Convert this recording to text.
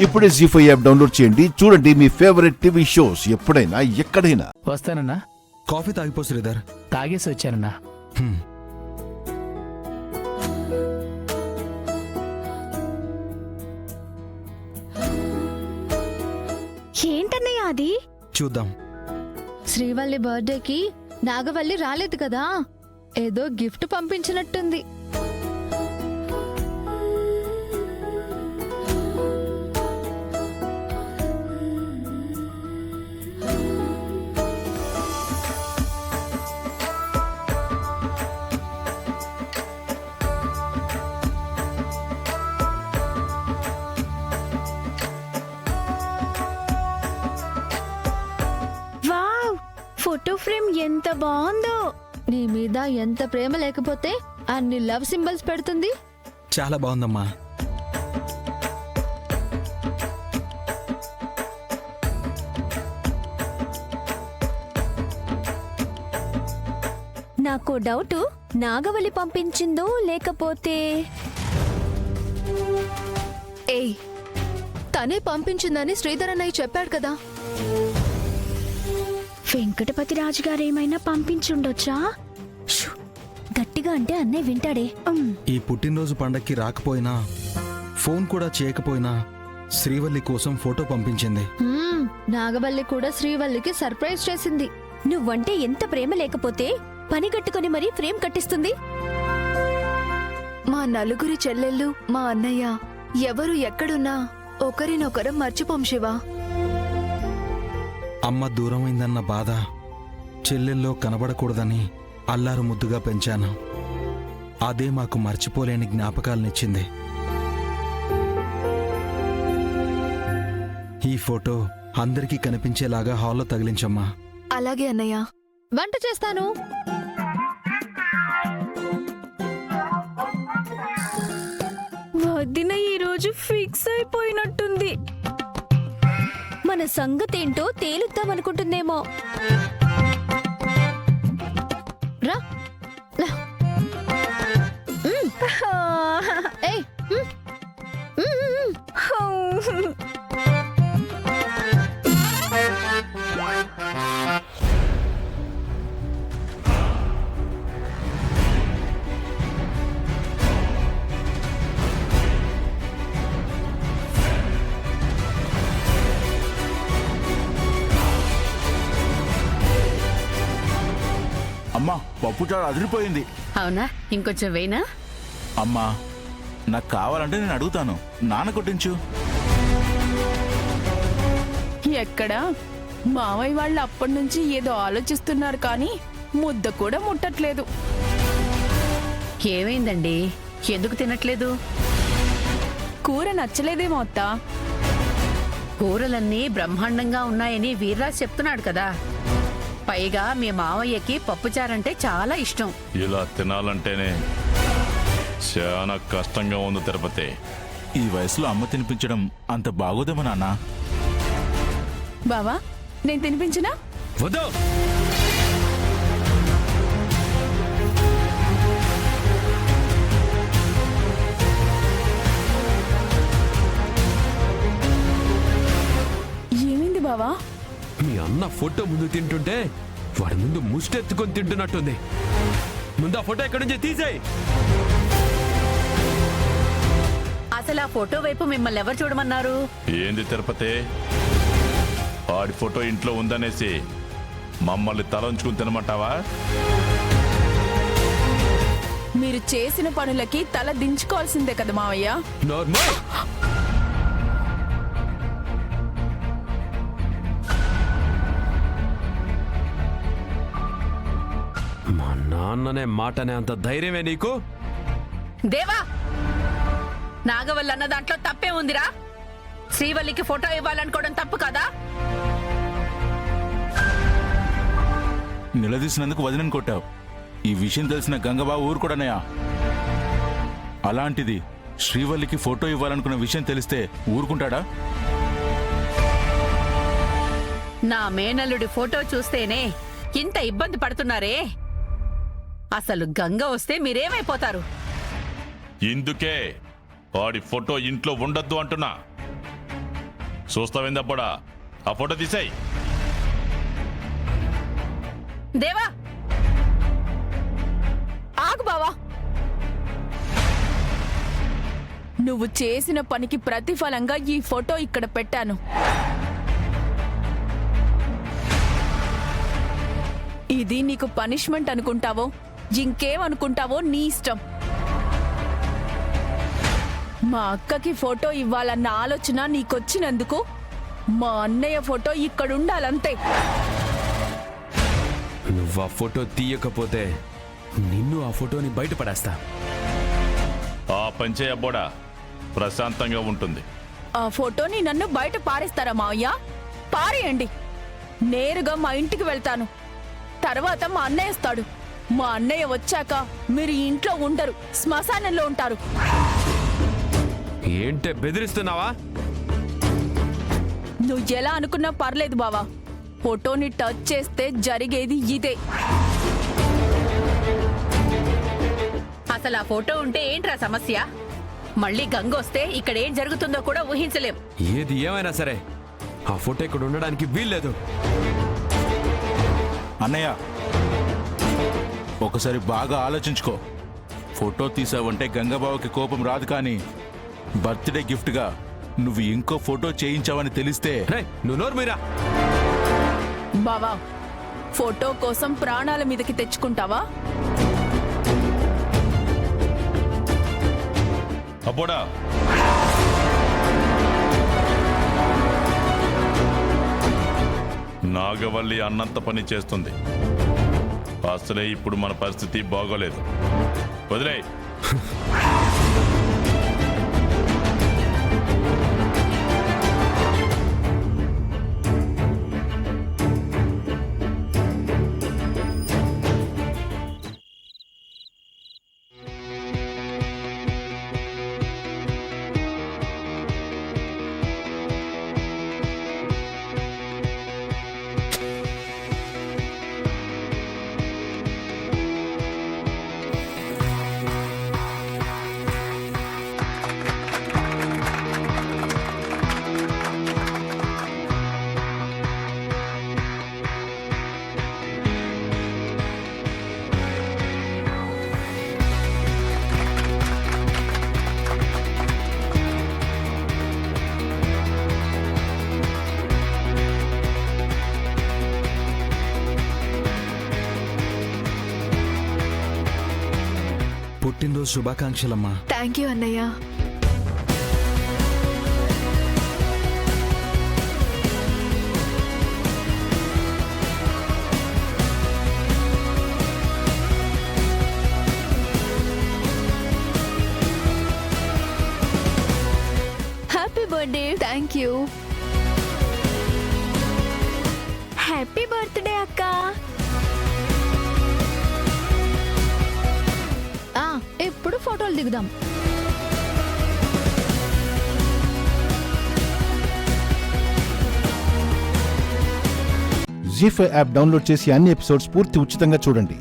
ఇప్పుడే జీ5 app download చేయండి. చూడండి మీ ఫేవరెట్ టీవీ షోస్ ఎప్పుడైనా ఎక్కడైనా. వస్తానన్నా. కాఫీ తాగిపో శ్రీధర్. తాగేసి వచ్చానన్నా. ఏంటన్నయ్య అది? చూద్దాం. శ్రీవల్లి బర్త్డేకి నాగవల్లి రాలేదు కదా, ఏదో గిఫ్ట్ పంపించినట్టుంది. ఫోటో ఫ్రేమ్ ఎంత బాగుందో. నీ మీద ఎంత ప్రేమ లేకపోతే అన్ని లవ్ సింబల్స్ పెడుతుంది. చాలా బాగుందమ్మా. నాకు డౌట్, నాగవల్లి పంపించిందో లేకపోతే ఏయ్, తనే పంపించిందని శ్రీధర్ అన్నయ్య చెప్పాడు కదా. వెంకటపతి రాజు గారు ఏమైనా పంపించుండొచ్చా? గట్టిగా అంటే అన్నయ్య వింటాడే. ఈ పుట్టినరోజు పండక్కి రాకపోయినా, ఫోన్ కూడా చేయకపోయినా శ్రీవల్లి కోసం ఫోటో పంపించింది. నాగవల్లి కూడా శ్రీవల్లికి సర్ప్రైజ్ చేసింది. నువ్వంటే ఎంత ప్రేమ లేకపోతే పని కట్టుకుని మరీ ఫ్రేమ్ కట్టిస్తుంది. మా నలుగురి చెల్లెళ్ళు, మా అన్నయ్య ఎవరు ఎక్కడున్నా ఒకరినొకరం మర్చిపోం శివా. అమ్మ దూరమైందన్న బాధ చెల్లెల్లో కనబడకూడదని అల్లారు ముద్దుగా పెంచాను. అదే మాకు మర్చిపోలేని జ్ఞాపకాలనిచ్చింది. ఈ ఫోటో అందరికీ కనిపించేలాగా హాల్లో తగిలించమ్మా. అలాగే అన్నయ్య. వంట చేస్తాను. వదిన ఈరోజు ఫిక్స్ అయిపోయినట్టుంది. మన సంగతేంటో తేలుద్దామనుకుంటుందేమో. రా. ఏయ్. అమ్మా, పప్పు చారు అదిరిపోయింది. అవునా? ఇంకొంచెం వేయినా? అమ్మా, నాకు కావాలంటే నేను అడుగుతాను. నాన్న కొట్టించు. ఎక్కడా? మావయ్య వాళ్ళు అప్పటి నుంచి ఏదో ఆలోచిస్తున్నారు కానీ ముద్ద కూడా ముట్టట్లేదు. ఏమైందండి? ఎందుకు తినట్లేదు? కూర నచ్చలేదేమో అత్తా. కూరలన్నీ బ్రహ్మాండంగా ఉన్నాయని వీర్రాజ్ చెప్తున్నాడు కదా. పైగా మీ మావయ్యకి పప్పుచారంటే చాలా ఇష్టం. ఇలా తినాలంటేనే చాలా కష్టంగా ఉంది తిరుపతి. ఈ వయసులో అమ్మ తినిపించడం అంత బాగోదేమో నాన్న. బావా, నేను తినిపించినా? వద్దు. ఏమైంది బావా? మీ అన్న ఫోటో ముందు తింటుంటే వాడి ముందు ముష్టెత్తుకొని తింటున్నట్టుంది. ముందు ఆ ఫోటో ఎక్కడి నుంచి తీసేయ్. అసలు ఆ ఫోటో వైపు మిమ్మల్ని ఎవరు చూడమన్నారు? ఏంది తిరుపతి, వాడి ఫోటో ఇంట్లో ఉందనేసి మమ్మల్ని తలంచుకుని తినమంటావా? మీరు చేసిన పనులకి తల దించుకోవాల్సిందే కదా మావయ్య. నార్మల్. మా నాన్ననే మాటనే అంత ధైర్యమే నీకు? దేవా, నాగవల్లి అన్న దాంట్లో తప్పే ఉందిరా. శ్రీవల్లికి ఫోటో ఇవ్వాలనుకోవడం తప్పు కదా? నిలదీసినందుకు వదినని కొట్టావు. ఈ విషయం తెలిసిన గంగబాబు ఊరుకోడనయ్యా. అలాంటిది శ్రీవల్లికి ఫోటో ఇవ్వాలనుకున్న విషయం తెలిస్తే ఊరుకుంటాడా? నా మేనల్లుడి ఫోటో చూస్తేనే ఇంత ఇబ్బంది పడుతున్నారే. అసలు గంగ వస్తే మీరేమైపోతారు? ఇందుకే వాడి ఫోటో ఇంట్లో ఉండొద్దు అంటున్నా. చూస్తావేందబ్బోడా ఆ ఫోటో తీసాయి. దేవా ఆగు బావా. నువ్వు చేసిన పనికి ప్రతిఫలంగా ఈ ఫోటో ఇక్కడ పెట్టాను. ఇది నీకు పనిష్మెంట్ అనుకుంటావో ఇంకేమనుకుంటావో నీ ఇష్టం. మా అక్కకి ఫోటో ఇవ్వాలన్న ఆలోచన నీకొచ్చినందుకు మా అన్నయ్య ఫోటో ఇక్కడుండాలంతే. నువ్వు ఆ ఫోటో తీయకపోతే నిన్ను ఆ ఫోటోని బయటపడేస్తా. ఆ పంచే అబ్బోడా ప్రశాంతంగా ఉంటుంది. ఆ ఫోటోని నన్ను బయట పారేస్తారా మావయ్య? పారేయండి. నేరుగా మా ఇంటికి వెళ్తాను. తర్వాత మా అన్నయ్య వస్తాడు. మా అన్నయ్య వచ్చాక మీరు ఇంట్లో ఉండరు, శ్మశానంలో ఉంటారు. ఏంటే బెదిరిస్తున్నావా? నువ్వు ఎలా అనుకున్నా పర్లేదు బావా. ఫోటోని టచ్ చేస్తే జరిగేది ఇదే. అసలు ఆ ఫోటో ఉంటే ఏంట్రా సమస్య? మళ్ళీ గంగొస్తే ఇక్కడ ఏం జరుగుతుందో కూడా ఊహించలేం. ఏది ఏమైనా సరే ఆ ఫోటో ఇక్కడ ఉండడానికి వీల్లేదు. అన్నయ్య ఒకసారి బాగా ఆలోచించుకో. ఫోటో తీసావంటే గంగబావకి కోపం రాదు, కానీ బర్త్డే గిఫ్ట్గా నువ్వు ఇంకో ఫోటో చేయించావని తెలిస్తే రేయ్, నువ్వు నోరు మీరా. బావా, ఫోటో కోసం ప్రాణాల మీదకి తెచ్చుకుంటావా? అబ్బోడా నాగవల్లి అన్నంత పని చేస్తుంది. అసలే ఇప్పుడు మన పరిస్థితి బాగోలేదు. వదిలే. పుట్టినరోజు శుభాకాంక్షలమ్మా. థ్యాంక్ యూ అన్నయ్య. Happy birthday. Thank you. Happy birthday అక్క. ఇప్పుడు ఫోటోలు దిగుదాం. జీ5 యాప్ డౌన్లోడ్ చేసి అన్ని ఎపిసోడ్స్ పూర్తి ఉచితంగా చూడండి.